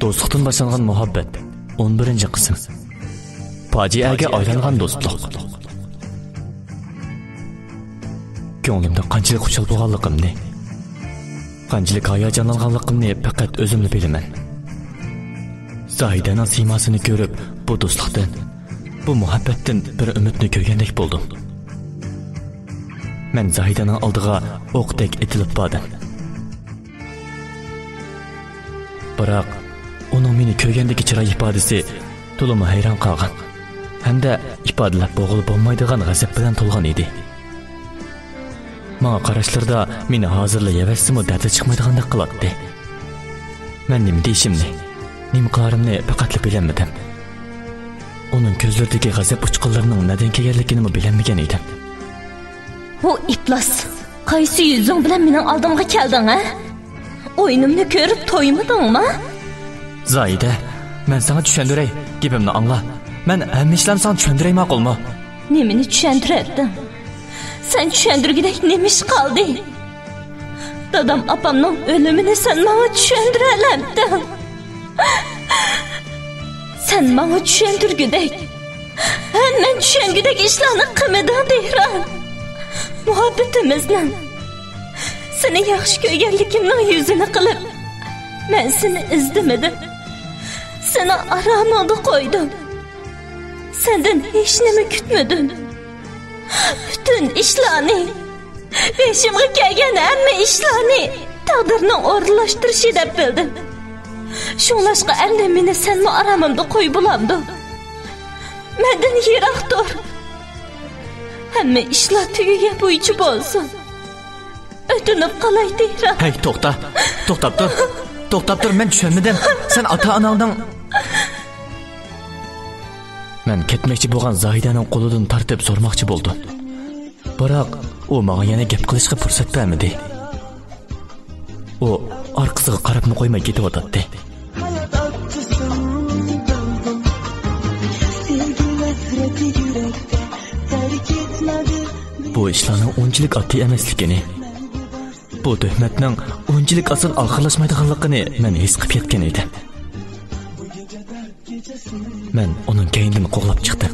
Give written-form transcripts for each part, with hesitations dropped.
Do'stlikdan boshlangan muhabbat 11-qism. Fojiaga aylangan do'stlik. Ko'nglimda qanchalik xushal bo'lganligimni, qanchalik hayajonlanganligimni faqat o'zimla bilaman. Zohidaning siymasini ko'rib, bu do'stlikdan, bu muhabbatdan bir umidni ko'rgandek bo'ldim. Men Zohidaning oldiga o'qdek etilib bordim. Biroq uning meni ko'rgandagi chiroy ifodasi to'liq hayron qolgan hamda ifodalab bo'g'ilib bo'lmaydigan g'azab bilan to'lgan edi. Menga qarashlarda meni hozirla yavassimi dardi chiqmaydigandek qiladi. Men nima deyishimni, nima qilarimni faqat bilmadim. Uning ko'zlaridagi g'azab uchqunlarining neden kelganligini bilmagan edim. O iflos, qaysi yuzing bilan mening oldimga kelding, ha? O'yinimni ko'rib to'ymadingmi? Zohida, men sana tushundiray, gapimni angla. Men hamma ishlarni sana tushundiray ma'qulmi? Nimani tushuntirding? Sen tushundirgidek nima ish qoldi? Dadam opamning o'limini sen menga tushuntirading. Sen menga tushuntirgidek, men tushungidek ishlarni qilmading, Tehron. Muhabbatimizni, seni yaxshi ko'rganligimning yuzini qilib, men seni izlamadim. Seni aramada qo'ydim. Senden hech nima kutmadim. Bütün ishlarni, beshimga kelgan hamma ishlarni taqdirning o'rinlashtirishi deb bildim. Shunlashqa endi meni senmi aramimda qo'yib bo'lamdi. Mendan yiroq tur. Hamma ishlar tugagan bo'yicha bo'lsin. O'tinib qolay, Tehron. Hey, to'xta. To'xtab tur. To'xtab tur, men tushunmadim. Sen ota-onangdan Men ketmoqchi bo'lgan Zohidaning qo'lidan tortib so'rmoqchi bo'ldim. Biroq u menga yana gap qilishga fursat bermadi. U orqasiga qarab qo'ymay ketib o'tdi. Bu ishlarning unchalik oddiy emasligini, bu tuhmatning unchalik asl oxirlashmaydiganligini men his qilib yetgan edim. Men uning keynidan qo'g'lab chiqdim.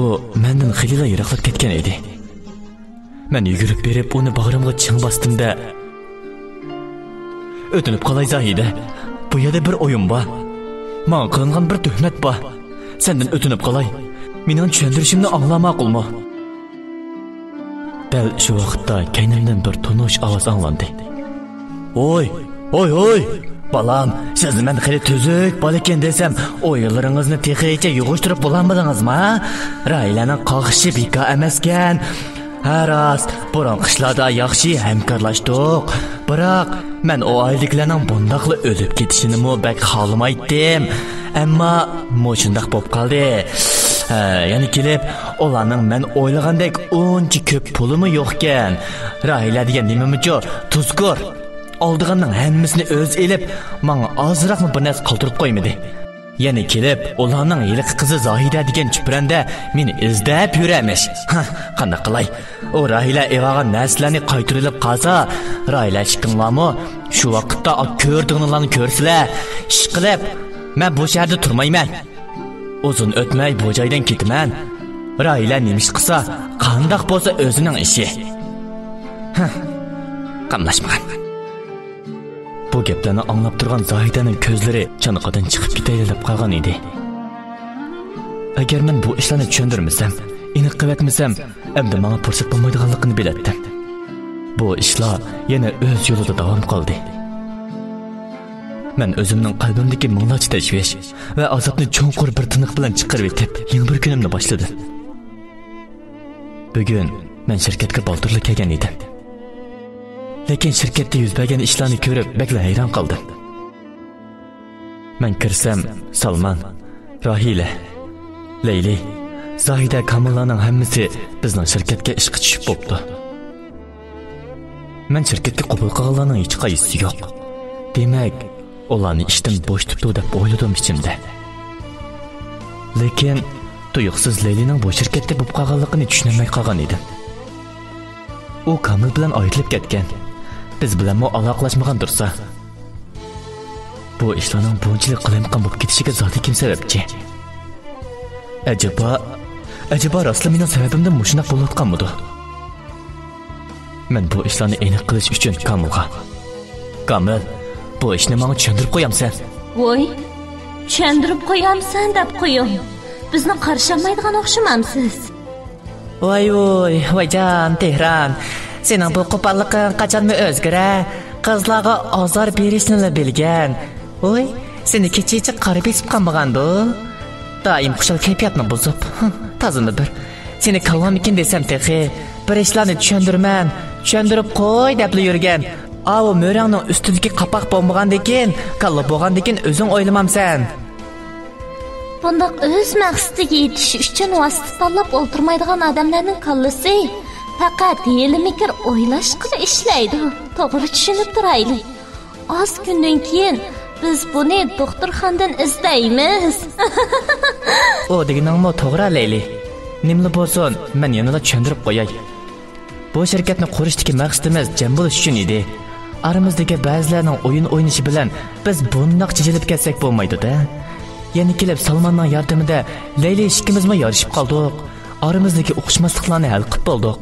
U mendan xilila yiroqlab ketgan edi. Men yugurib berib uni bag'rimga ching bosdim-da, o'tinib qolay Zohida. Bu yerda bir o'yin bor. Menga qilingan bir tuhmat bor. Sendan o'tinib qolay. Mening tushuntirishimni angla ma'qulmi? Dal shu vaqtda keynimdan bir tonish ovoz anglandi. Oy, oy, oy! Balam, siz men xili tuzuk bolaken desem, o'yinlaringizni texicha yug'ishtirib bo'lanmadingizmi? Railaning qog'ishi beka emaskan. Ha rost, burun qishlarda yaxshi hamkorlashdik. Biroq men o oyliklarning bundaqli o'lib ketishini bak xohlamaydim. Ammo mo'shundaq bo'lib qoldi. Yani kelib, ularning men o'ylagandek uncha ko'p pulimi yo'qkan. Raila degan nimamicho tuzkur. Oldiganning hammasini o'z elib, menga ozroqmi bir narsa qoldirib qo'ymadi. Yana kelib, ularning yiliq qizi Zohida degan chupranda meni izlab yuramish. Qanday qilay? O Raila evagan narsalarni qaytarilib qolsa, Raila chiqinglarmi? Shu vaqtda ko'rdinglarni ko'rsizlar. Ish qilib, men bu shaharda turmayman. Uzun o'tmay bu joydan ketaman. Raila nima ish qilsa, qanday bo'lsa o'zining ishi. Qamlashmagan. Bu gaplarni anglab turgan Zohidaning ko'zlari chanoqadan chiqib ketayilib qolgan edi. Agar men bu ishlarni tushundirmasam, aniq qilmasam, endi menga fursat bo'lmaydiganligini biladim. Bu ishlar yana o'z yo'lida davom qildi. Men o'zimning qalbimdagi minglarcha tashvish va azobni cho'nqur bir tiniq bilan chiqarib etib, yangi bir kunimni boshladim. Bugun men shirkatga boldirlik kelgan edim. Lekin shirkatda yuz bergan ishlarni ko'rib, bakla hayron qoldim. Men kirsam, Salman, Rahila, Leyli, Zohida, Kamillarning hammasi bizning shirkatga ishga tushib bo'pti. Men shirkatga qabul qilganlarning hech qaysi yo'q. Demak, ularni ishdan bo'sh tutdi deb o'yladim ichimda. Lekin tuyuqsiz Leylining bu shirkatda bo'lib qolganligini tushunmay qolgan edim. U Kamil bilan ayrilib ketgan. Biz bilan aloqalashmagan tursa, bu ishlarning bunchalik qilingan bo'lib ketishiga zoti kim sababchi? Acaba rostla mening sababimdan mushunaq bo'layotganmidi? Men bu ishlarni aniq qilish uchun Kamil, bu ishni menga tushuntirib qo'yamsan. Voy, tushuntirib qo'yamsan deb qo'ying. Bizni qarshamaydigan o'xshamamsiz. Voy jon Tehron, sening bu qo'polliging qachonmi o'zgara? Qizlarga azor berishni bilgan. Voy, seni kechicha qarib esib qolmagandi. Doim xushal kayfiyatni buzib, tazini bir. Seni kalamikin desam texi, bir ishlarni tushundirib qo'y deb yurgan. Avo mo'rangning ustidagi qapoq bo'lmagandan kalla bo'lgandan o'zing o'ylamamsan. Bundaq o'z maqsadiga yetish uchun vosita tanlab o'ltirmaydigan odamlarning kallasi faqat yelimikir o'ylashqila ishlaydi. To'g'ri tushunib turaylik. Az kundan keyin biz buni doktorxonadan izlaymiz. O deganingmi to'g'ri Leyli. Nimli bo'lsin, men yanada tushuntirib qo'yay. Bu shirkatni qurishdagi maqsadimiz jam bo'lish uchun edi. Aramizdagi ba'zilarning o'yin o'ynashi bilan biz bundoq chijilib ketsak bo'lmaydi-da. Yana kelib Salmonning yordamida Leyli ikkimizmi yarashib qoldik. Aramizdagi o'qishmasliklarni hal qilib bo'ldik.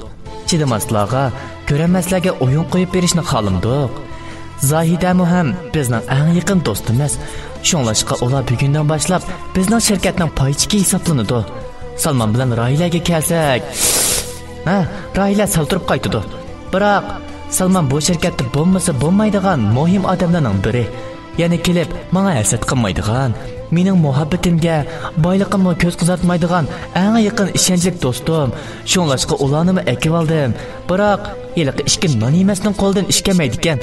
Chidamaslarga, ko'rmaslarga o'yin qo'yib berishni xohlamdik. Zohidamu ham bizning eng yaqin do'stimiz. Shunlashqa ular bugundan boshlab bizning shirkatning paychiki hisoblanadi. Salmon bilan Roilaga kelsak, Roila sal turib qaytdi. Biroq Salmon bu shirkatda bo'lmaydigan muhim odamlarning biri. Yana kelib, menga hasad qilmaydigan, mening muhabbatimga, boyliqimga ko'z qizartmaydigan eng yaqin ishonchli do'stim. Shunlashqa ularni ekib oldim. Biroq yiliqi ishki non emasning qo'ldan ish kelmaydi ekan.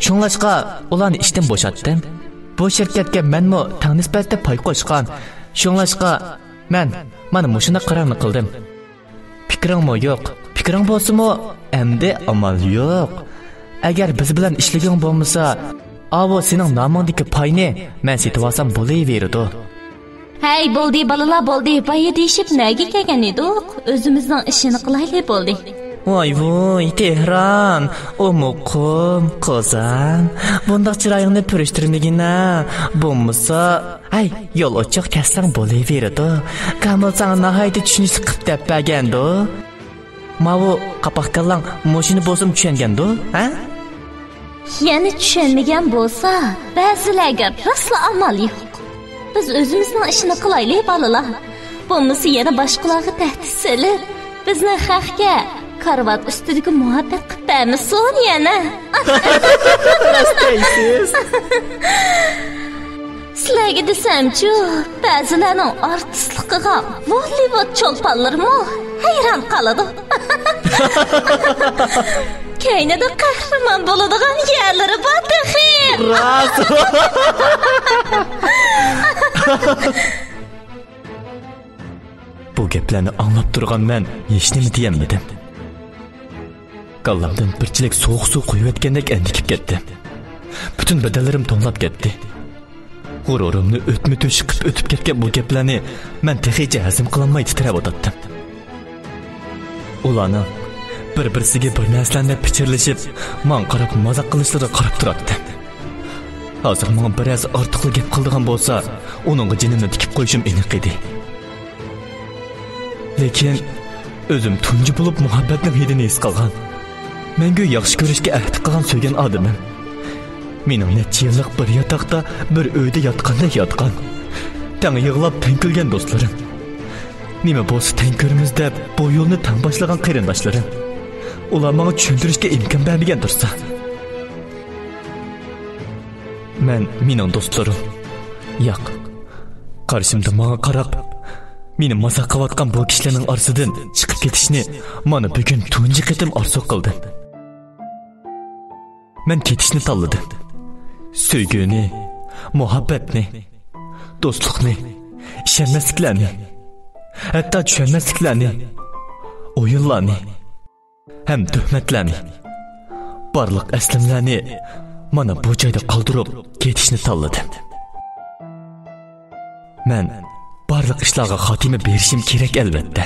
Shunlashqa ularni ishdan bo'shatdim. Bu shirkatga menmi tang nisbatda pay qo'shgan. Shunlashqa men mana mushuna qarorni qildim. Fikringmi yo'q? Fikring bo'lsa-mu, endi amal yo'q. Agar biz bilan ishlagan bo'lmasa, avo sening nomingdagi payni men setib olsam bo'laveradi. Hey bo'ldi balalar bo'ldi. Pay deyishib nega kelgan edik? O'zimizning ishini qilaylik bo'ldi. Voy Tehron, o muqim qozan. Bundaq chiroyingni purishtirmagina. Bo'lmasa, yo'l ochiq kassang bo'laveradi. Kamil sana nahayda tushunish qilib deb bergandi. Mavu qapoqkallang mashina bo'lsam tushungandi, ha? Yani tushunmagan bo'lsa, ba'zilarga rostla amal yo'q. Biz o'zimizning ishini qilaylik balalar. Bo'lmasa yana boshqalarga tahdid solib, bizni xalqga karvat ustidagi muhabbat qilib bermisin yana. Rastaysiz. Sizlarga desam-chu, ba'zilarning artistligiga Hollywood cho'lponlarimi hayron qoladi. Kaynada qahramon bo'ladigan yerlari bor texir. Rost. Bu gaplarni anglab turgan men hech nima deyolmadim. Qallamdan birchilik sovuq suv quyib o'tgandek andikib ketdi. Butun badalarim tonlab ketdi. G'ururimni o'tmi-to'sh qilib o'tib ketgan bu gaplarni men texicha hazm qilolmay titrab o'tdim. Ularning bir-birsiga bir narsalarni pichirlashib, men qarab mazoq qilishlari qarab turibdi. Hozir men biroz ortiqli gap qildigan bo'lsa, uningga jinimni tikib qo'yishim aniq edi. Lekin o'zim tunji bo'lib muhabbatning hidini his qilgan. Menga yaxshi ko'rishga ahd qilgan so'ygan odamim. Mening necha yillik bir yotoqda, bir uyda yotgandek yotgan. Tang yig'lab tankilgan do'stlarim. Nima bo'lsa tang ko'rimiz deb bu yo'lni tang boshlagan qarindoshlarim. Ular menga tushuntirishga imkon bermagan tursa. Mening do'stlarim yo'q. Qarshimda menga qarab, meni maza qilayotgan bu kishilarning orasidan chiqib ketishni mana bugun tunji qitim orzu qildim. Men ketishni tanladim. Sevgini, muhabbatni, do'stlikni, ishonmasliklarni, hatto tushunmasliklarni, o'yinlarni, ham tuhmatlarni, barliq aslimlarni mana bu joyda qoldirib ketishni tanladim. Men barliq ishlarga xotima berishim kerak albatta.